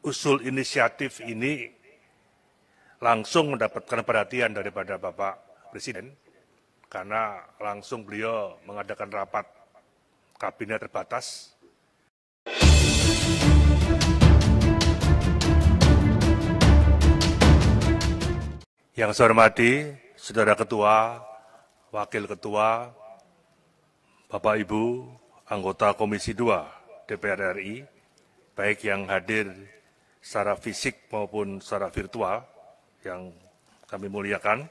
usul inisiatif ini langsung mendapatkan perhatian daripada Bapak Presiden, karena langsung beliau mengadakan rapat kabinet terbatas. Yang saya hormati, Saudara Ketua, Wakil Ketua, Bapak Ibu, anggota Komisi 2 DPR RI, baik yang hadir secara fisik maupun secara virtual, yang kami muliakan.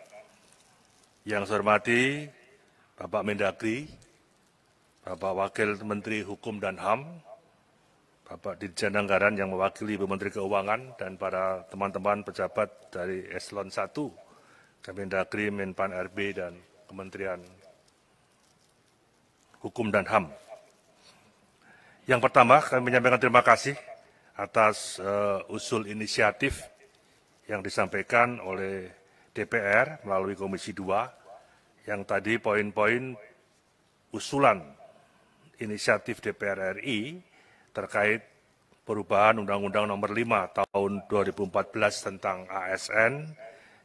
Yang saya hormati, Bapak Mendagri, Bapak Wakil Menteri Hukum dan HAM, Bapak Dirjen Anggaran yang mewakili Ibu Menteri Keuangan, dan para teman-teman pejabat dari Eselon 1, Kemendagri, Menpan RB, dan Kementerian Hukum dan HAM. Yang pertama, kami menyampaikan terima kasih atas usul inisiatif yang disampaikan oleh DPR melalui Komisi 2, yang tadi poin-poin usulan inisiatif DPR RI terkait perubahan Undang-Undang Nomor 5 Tahun 2014 tentang ASN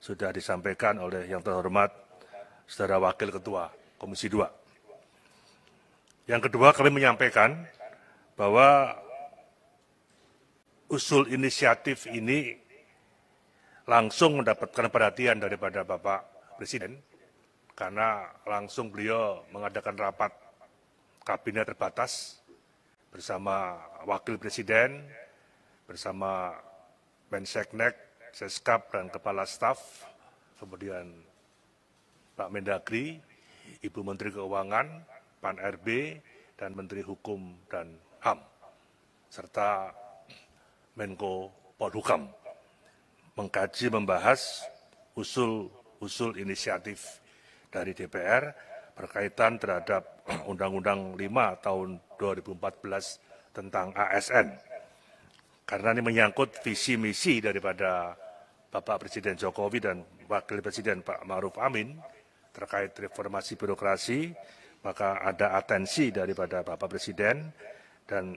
sudah disampaikan oleh yang terhormat Saudara Wakil Ketua Komisi 2. Yang kedua, kami menyampaikan bahwa usul inisiatif ini langsung mendapatkan perhatian daripada Bapak Presiden, karena langsung beliau mengadakan rapat kabinet terbatas bersama Wakil Presiden, bersama Menseknek, Seskap, dan Kepala Staf, kemudian Pak Mendagri, Ibu Menteri Keuangan, Pan RB, dan Menteri Hukum dan HAM, serta Menko Polhukam, mengkaji, membahas usul inisiatif dari DPR berkaitan terhadap Undang-Undang 5 Tahun 2014 tentang ASN. Karena ini menyangkut visi misi daripada Bapak Presiden Jokowi dan Wakil Presiden Pak Ma'ruf Amin terkait reformasi birokrasi, maka ada atensi daripada Bapak Presiden dan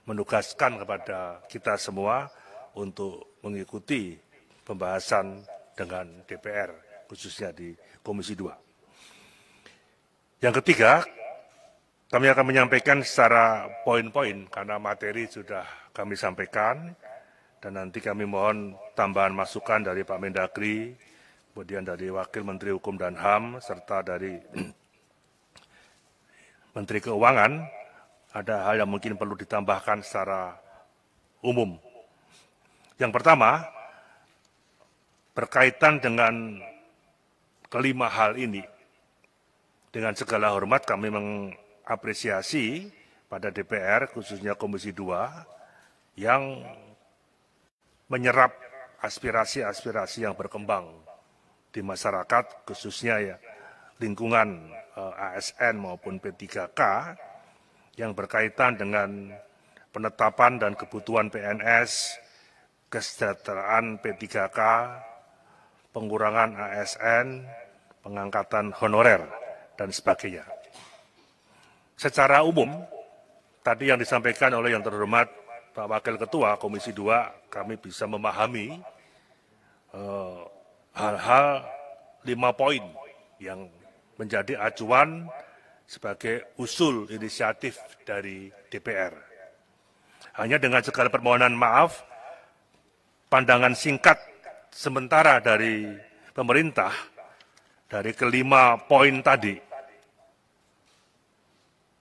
menugaskan kepada kita semua untuk mengikuti pembahasan dengan DPR, khususnya di Komisi 2. Yang ketiga, kami akan menyampaikan secara poin-poin, karena materi sudah kami sampaikan, dan nanti kami mohon tambahan masukan dari Pak Mendagri, kemudian dari Wakil Menteri Hukum dan HAM, serta dari Menteri Keuangan, ada hal yang mungkin perlu ditambahkan secara umum. Yang pertama, berkaitan dengan kelima hal ini, dengan segala hormat kami mengapresiasi pada DPR, khususnya Komisi 2, yang menyerap aspirasi-aspirasi yang berkembang di masyarakat, khususnya ya lingkungan ASN maupun P3K, yang berkaitan dengan penetapan dan kebutuhan PNS, kesejahteraan P3K, pengurangan ASN, pengangkatan honorer, dan sebagainya. Secara umum, tadi yang disampaikan oleh yang terhormat Pak Wakil Ketua Komisi 2, kami bisa memahami hal-hal 5 poin yang menjadi acuan sebagai usul inisiatif dari DPR. Hanya dengan segala permohonan maaf, pandangan singkat sementara dari pemerintah dari kelima poin tadi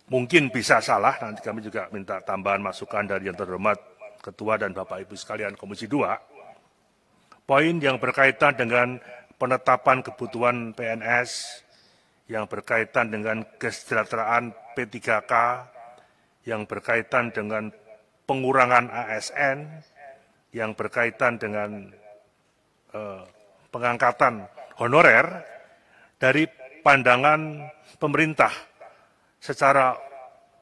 mungkin bisa salah, nanti kami juga minta tambahan masukan dari yang terhormat Ketua dan Bapak Ibu sekalian Komisi 2. Poin yang berkaitan dengan penetapan kebutuhan PNS, yang berkaitan dengan kesejahteraan P3K, yang berkaitan dengan pengurangan ASN, yang berkaitan dengan pengangkatan honorer, dari pandangan pemerintah secara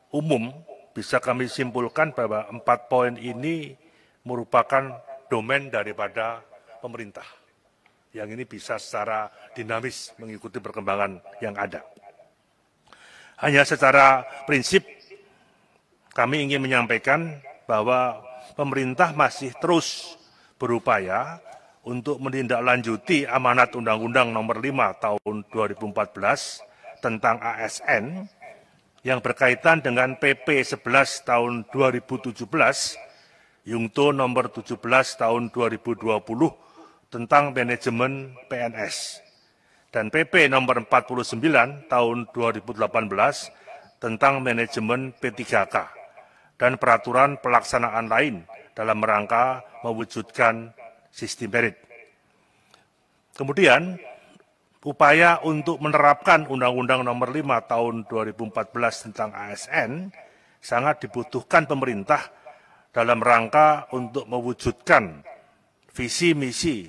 umum bisa kami simpulkan bahwa 4 poin ini merupakan domain daripada pemerintah, yang ini bisa secara dinamis mengikuti perkembangan yang ada. Hanya secara prinsip kami ingin menyampaikan bahwa pemerintah masih terus berupaya untuk menindaklanjuti amanat Undang-Undang Nomor 5 Tahun 2014 tentang ASN yang berkaitan dengan PP 11 Tahun 2017, Yungto Nomor 17 Tahun 2020 tentang manajemen PNS, dan PP Nomor 49 Tahun 2018 tentang manajemen P3K, dan peraturan pelaksanaan lain dalam rangka mewujudkan sistem merit. Kemudian, upaya untuk menerapkan Undang-Undang Nomor 5 Tahun 2014 tentang ASN sangat dibutuhkan pemerintah dalam rangka untuk mewujudkan visi misi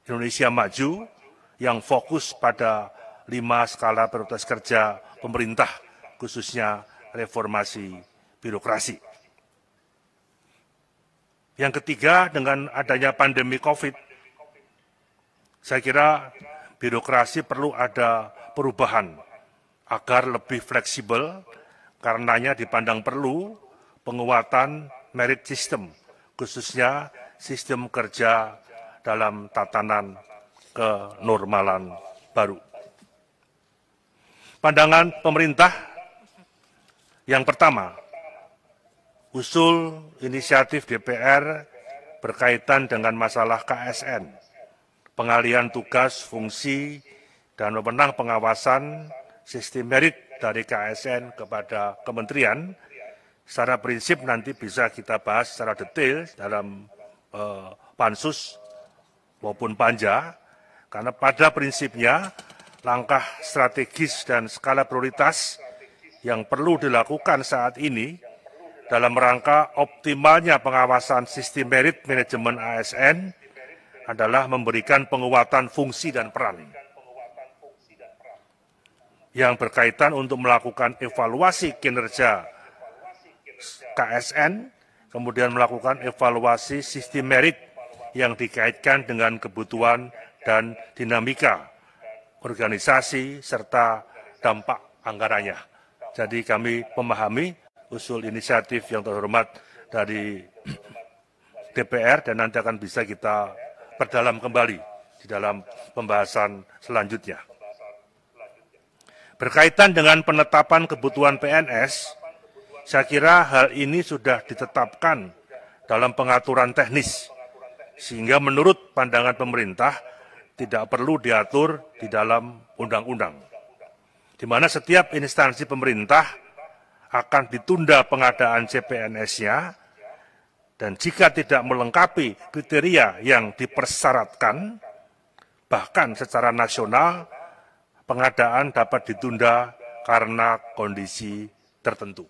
Indonesia Maju yang fokus pada 5 skala prioritas kerja pemerintah, khususnya reformasi birokrasi. Yang ketiga, dengan adanya pandemi COVID, saya kira birokrasi perlu ada perubahan agar lebih fleksibel, karenanya dipandang perlu penguatan merit system, khususnya sistem kerja dalam tatanan kenormalan baru. Pandangan pemerintah yang pertama, usul inisiatif DPR berkaitan dengan masalah KSN, pengalihan tugas, fungsi, dan wewenang pengawasan sistem merit dari KSN kepada kementerian. Secara prinsip nanti bisa kita bahas secara detail dalam pansus maupun panja, karena pada prinsipnya langkah strategis dan skala prioritas yang perlu dilakukan saat ini dalam rangka optimalnya pengawasan sistem merit manajemen ASN adalah memberikan penguatan fungsi dan peran yang berkaitan untuk melakukan evaluasi kinerja KSN, kemudian melakukan evaluasi sistem merit yang dikaitkan dengan kebutuhan dan dinamika organisasi serta dampak anggarannya. Jadi kami memahami usul inisiatif yang terhormat dari DPR dan nanti akan bisa kita perdalam kembali di dalam pembahasan selanjutnya. Berkaitan dengan penetapan kebutuhan PNS, saya kira hal ini sudah ditetapkan dalam pengaturan teknis, sehingga menurut pandangan pemerintah tidak perlu diatur di dalam undang-undang, di mana setiap instansi pemerintah akan ditunda pengadaan CPNS-nya, dan jika tidak melengkapi kriteria yang dipersyaratkan, bahkan secara nasional, pengadaan dapat ditunda karena kondisi tertentu.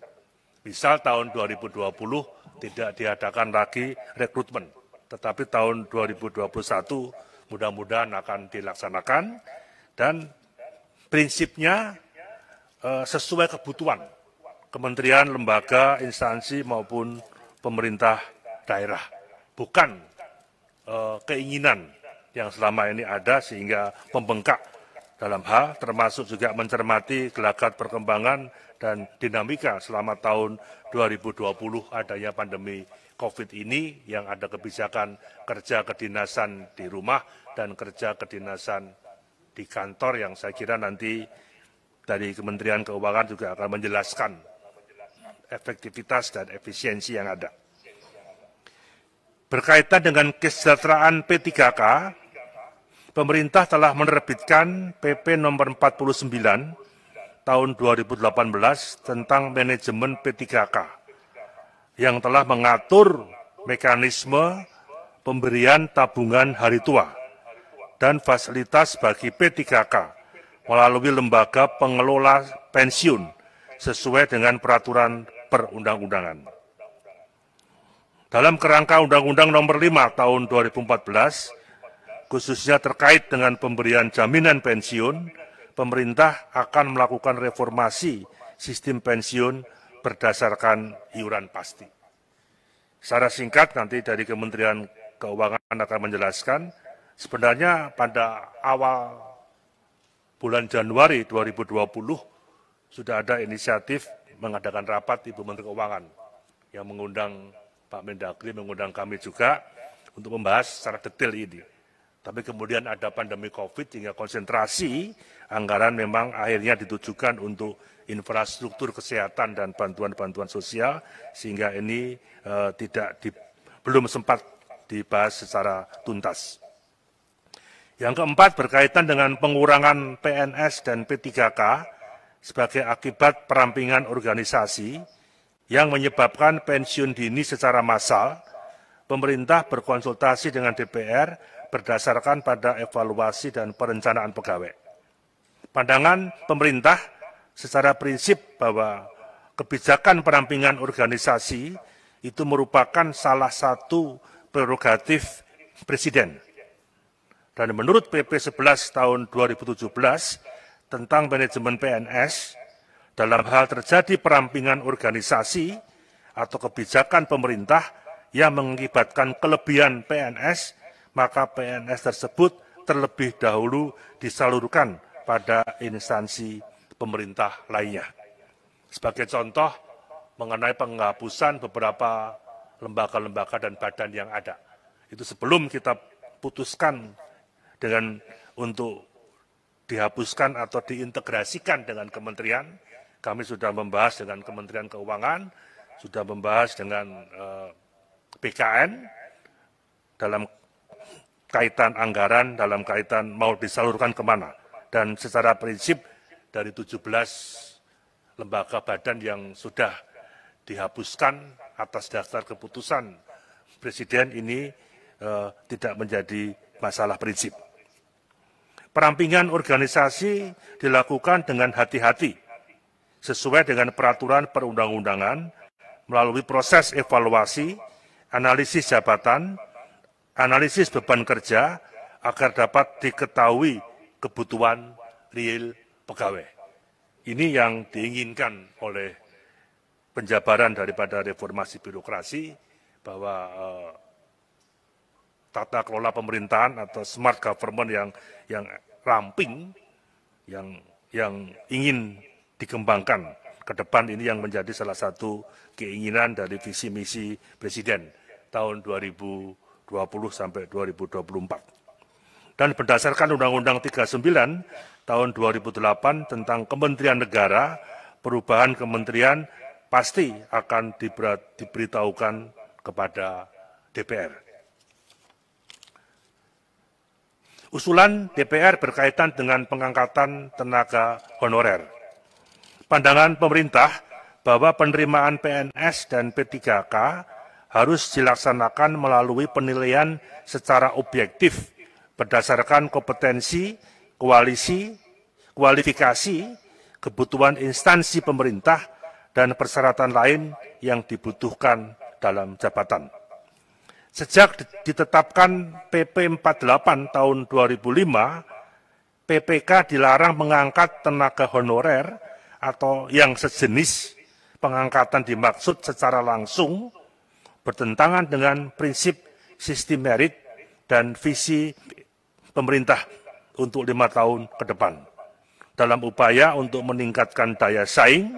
Misal tahun 2020 tidak diadakan lagi rekrutmen, tetapi tahun 2021 mudah-mudahan akan dilaksanakan, dan prinsipnya sesuai kebutuhan kementerian, lembaga, instansi maupun pemerintah daerah, bukan keinginan yang selama ini ada sehingga membengkak dalam hal, termasuk juga mencermati gelagat perkembangan dan dinamika selama tahun 2020 adanya pandemi COVID ini, yang ada kebijakan kerja kedinasan di rumah dan kerja kedinasan di kantor, yang saya kira nanti dari Kementerian Keuangan juga akan menjelaskan efektivitas dan efisiensi yang ada. Berkaitan dengan kesejahteraan P3K, pemerintah telah menerbitkan PP nomor 49 tahun 2018 tentang manajemen P3K yang telah mengatur mekanisme pemberian tabungan hari tua dan fasilitas bagi P3K melalui lembaga pengelola pensiun sesuai dengan peraturan perundang-undangan. Dalam kerangka Undang-Undang Nomor 5 Tahun 2014, khususnya terkait dengan pemberian jaminan pensiun, pemerintah akan melakukan reformasi sistem pensiun berdasarkan iuran pasti. Secara singkat nanti dari Kementerian Keuangan akan menjelaskan, sebenarnya pada awal bulan Januari 2020 sudah ada inisiatif mengadakan rapat Ibu Menteri Keuangan yang mengundang Pak Mendagri mengundang kami juga untuk membahas secara detail ini. Tapi kemudian ada pandemi COVID sehingga konsentrasi anggaran memang akhirnya ditujukan untuk infrastruktur kesehatan dan bantuan-bantuan sosial, sehingga ini belum sempat dibahas secara tuntas. Yang keempat berkaitan dengan pengurangan PNS dan P3K sebagai akibat perampingan organisasi yang menyebabkan pensiun dini secara massal. Pemerintah berkonsultasi dengan DPR berdasarkan pada evaluasi dan perencanaan pegawai. Pandangan pemerintah secara prinsip bahwa kebijakan perampingan organisasi itu merupakan salah satu prerogatif Presiden. Dan menurut PP 11 tahun 2017 tentang manajemen PNS, dalam hal terjadi perampingan organisasi atau kebijakan pemerintah yang mengakibatkan kelebihan PNS, maka PNS tersebut terlebih dahulu disalurkan pada instansi pemerintah lainnya. Sebagai contoh, mengenai penghapusan beberapa lembaga-lembaga dan badan yang ada. Itu sebelum kita putuskan untuk dihapuskan atau diintegrasikan dengan kementerian, kami sudah membahas dengan Kementerian Keuangan, sudah membahas dengan BKN dalam kaitan anggaran, dalam kaitan mau disalurkan kemana. Dan secara prinsip dari 17 lembaga badan yang sudah dihapuskan atas dasar keputusan Presiden ini tidak menjadi masalah prinsip. Perampingan organisasi dilakukan dengan hati-hati, sesuai dengan peraturan perundang-undangan, melalui proses evaluasi, analisis jabatan, analisis beban kerja, agar dapat diketahui kebutuhan real pegawai. Ini yang diinginkan oleh penjabaran daripada reformasi birokrasi, bahwa tata kelola pemerintahan atau smart government yang ramping, yang ingin dikembangkan ke depan, ini yang menjadi salah satu keinginan dari visi misi Presiden tahun 2020 sampai 2024. Dan berdasarkan Undang-Undang 39 tahun 2008 tentang Kementerian Negara, perubahan kementerian pasti akan diberitahukan kepada DPR. Usulan DPR berkaitan dengan pengangkatan tenaga honorer. Pandangan pemerintah bahwa penerimaan PNS dan P3K harus dilaksanakan melalui penilaian secara objektif berdasarkan kompetensi, kualifikasi, kebutuhan instansi pemerintah, dan persyaratan lain yang dibutuhkan dalam jabatan. Sejak ditetapkan PP 48 tahun 2005, PPK dilarang mengangkat tenaga honorer atau yang sejenis. Pengangkatan dimaksud secara langsung bertentangan dengan prinsip sistem merit dan visi pemerintah untuk 5 tahun ke depan. Dalam upaya untuk meningkatkan daya saing,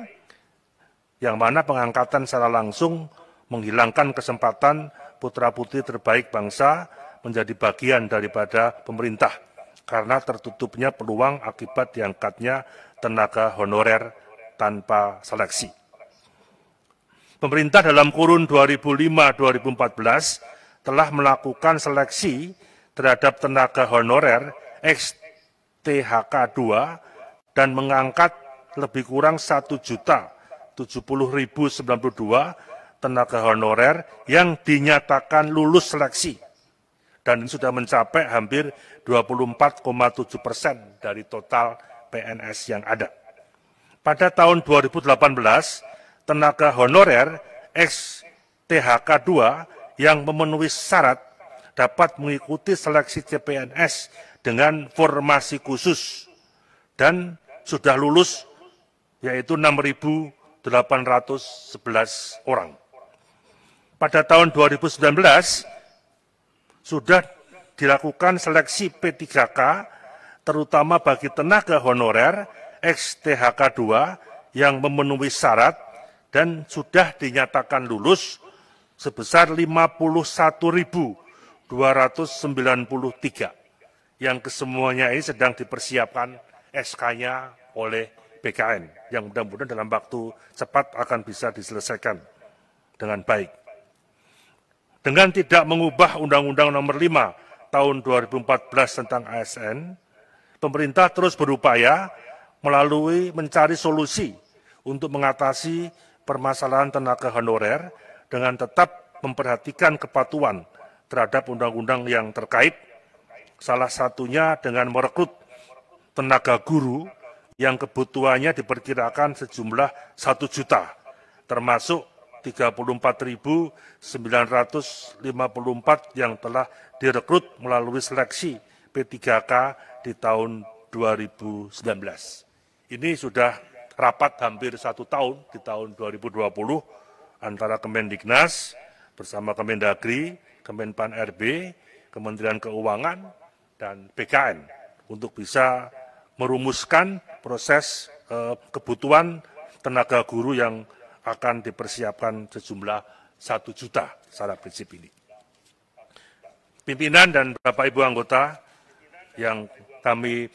yang mana pengangkatan secara langsung menghilangkan kesempatan putra-putri terbaik bangsa menjadi bagian daripada pemerintah, karena tertutupnya peluang akibat diangkatnya tenaga honorer tanpa seleksi. Pemerintah dalam kurun 2005-2014 telah melakukan seleksi terhadap tenaga honorer ex-THK 2 dan mengangkat lebih kurang 1.070.092 tenaga honorer yang dinyatakan lulus seleksi. Dan ini sudah mencapai hampir 24,7% dari total PNS yang ada. Pada tahun 2018, tenaga honorer ex-THK 2 yang memenuhi syarat dapat mengikuti seleksi CPNS dengan formasi khusus dan sudah lulus, yaitu 6.811 orang. Pada tahun 2019, sudah dilakukan seleksi P3K, terutama bagi tenaga honorer ex-THK 2 yang memenuhi syarat dan sudah dinyatakan lulus sebesar 51.293 yang kesemuanya ini sedang dipersiapkan SK-nya oleh BKN yang mudah-mudahan dalam waktu cepat akan bisa diselesaikan dengan baik. Dengan tidak mengubah Undang-Undang Nomor 5 Tahun 2014 tentang ASN, pemerintah terus berupaya melalui mencari solusi untuk mengatasi permasalahan tenaga honorer dengan tetap memperhatikan kepatuhan terhadap undang-undang yang terkait, salah satunya dengan merekrut tenaga guru yang kebutuhannya diperkirakan sejumlah 1 juta, termasuk 34.954 yang telah direkrut melalui seleksi P3K di tahun 2019. Ini sudah rapat hampir 1 tahun di tahun 2020 antara Kemendiknas bersama Kemendagri, Kemenpan RB, Kementerian Keuangan, dan BKN untuk bisa merumuskan proses kebutuhan tenaga guru yang akan dipersiapkan sejumlah 1 juta secara prinsip ini. Pimpinan dan Bapak Ibu anggota yang kami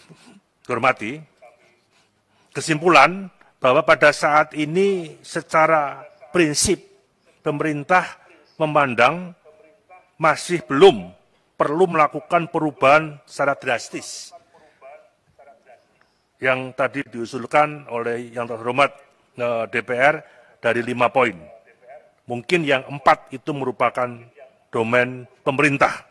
hormati, kesimpulan bahwa pada saat ini secara prinsip pemerintah memandang masih belum perlu melakukan perubahan secara drastis yang tadi diusulkan oleh yang terhormat DPR dari 5 poin. Mungkin yang 4 itu merupakan domain pemerintah.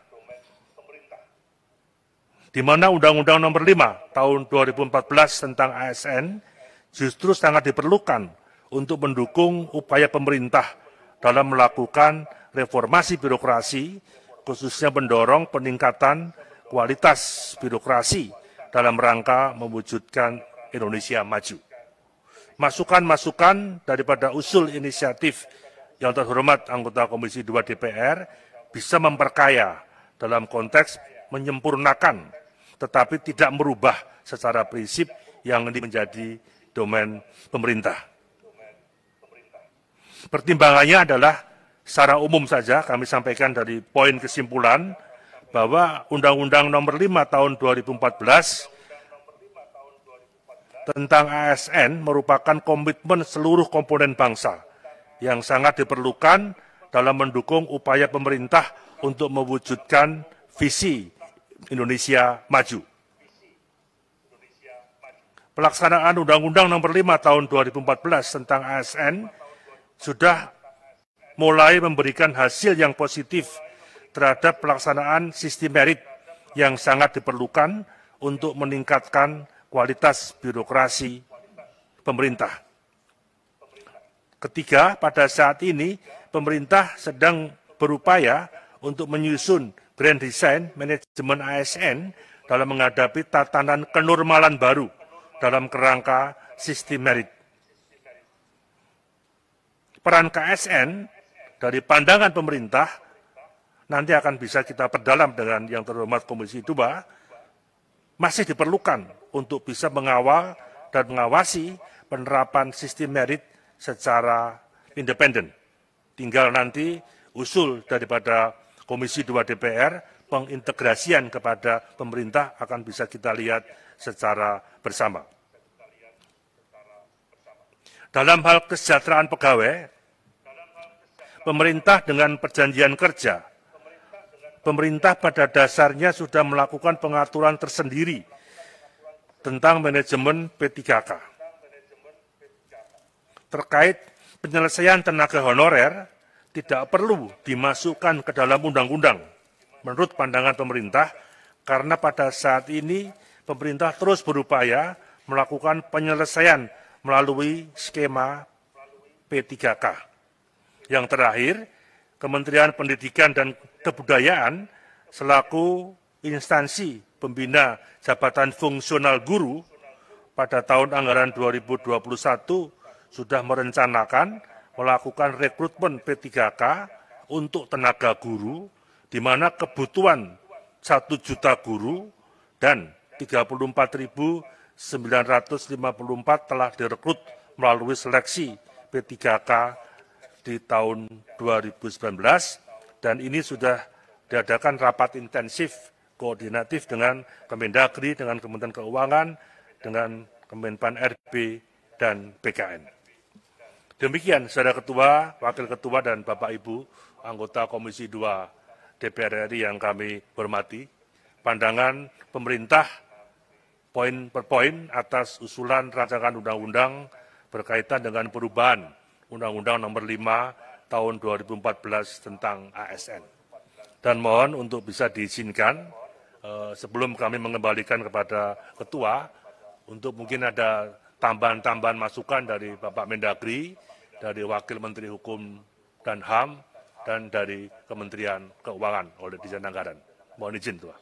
Di mana Undang-Undang Nomor 5 Tahun 2014 tentang ASN justru sangat diperlukan untuk mendukung upaya pemerintah dalam melakukan reformasi birokrasi, khususnya mendorong peningkatan kualitas birokrasi dalam rangka mewujudkan Indonesia maju. Masukan-masukan daripada usul inisiatif yang terhormat anggota Komisi 2 DPR bisa memperkaya dalam konteks menyempurnakan, tetapi tidak merubah secara prinsip yang ini menjadi domain pemerintah. Pertimbangannya adalah secara umum saja kami sampaikan dari poin kesimpulan bahwa Undang-Undang Nomor 5 Tahun 2014 tentang ASN merupakan komitmen seluruh komponen bangsa yang sangat diperlukan dalam mendukung upaya pemerintah untuk mewujudkan visi Indonesia maju. Pelaksanaan Undang-Undang Nomor 5 Tahun 2014 tentang ASN sudah mulai memberikan hasil yang positif terhadap pelaksanaan sistem merit yang sangat diperlukan untuk meningkatkan kualitas birokrasi pemerintah. Ketiga, pada saat ini pemerintah sedang berupaya untuk menyusun grand design manajemen ASN dalam menghadapi tatanan kenormalan baru dalam kerangka sistem merit. Peran KSN dari pandangan pemerintah nanti akan bisa kita perdalam dengan yang terhormat Komisi 2, masih diperlukan untuk bisa mengawal dan mengawasi penerapan sistem merit secara independen. Tinggal nanti usul daripada Komisi 2 DPR, pengintegrasian kepada pemerintah akan bisa kita lihat secara bersama. Dalam hal kesejahteraan pegawai, pemerintah dengan perjanjian kerja, pemerintah pada dasarnya sudah melakukan pengaturan tersendiri tentang manajemen P3K. Terkait penyelesaian tenaga honorer, tidak perlu dimasukkan ke dalam undang-undang, menurut pandangan pemerintah, karena pada saat ini pemerintah terus berupaya melakukan penyelesaian melalui skema P3K. Yang terakhir, Kementerian Pendidikan dan Kebudayaan selaku instansi pembina jabatan fungsional guru pada tahun anggaran 2021 sudah merencanakan melakukan rekrutmen P3K untuk tenaga guru, di mana kebutuhan 1 juta guru dan 34.954 telah direkrut melalui seleksi P3K di tahun 2019 dan ini sudah diadakan rapat intensif koordinatif dengan Kemendagri, dengan Kementerian Keuangan, dengan Kemenpan RB, dan BKN. Demikian, Saudara Ketua, Wakil Ketua, dan Bapak Ibu, anggota Komisi 2 DPR RI yang kami hormati, pandangan pemerintah poin per poin atas usulan rancangan undang-undang berkaitan dengan perubahan Undang-Undang Nomor 5 Tahun 2014 tentang ASN. Dan mohon untuk bisa diizinkan, sebelum kami mengembalikan kepada Ketua, untuk mungkin ada tambahan-tambahan masukan dari Bapak Mendagri, dari Wakil Menteri Hukum dan HAM, dan dari Kementerian Keuangan oleh Dirjen Anggaran. Mohon izin, Tuan.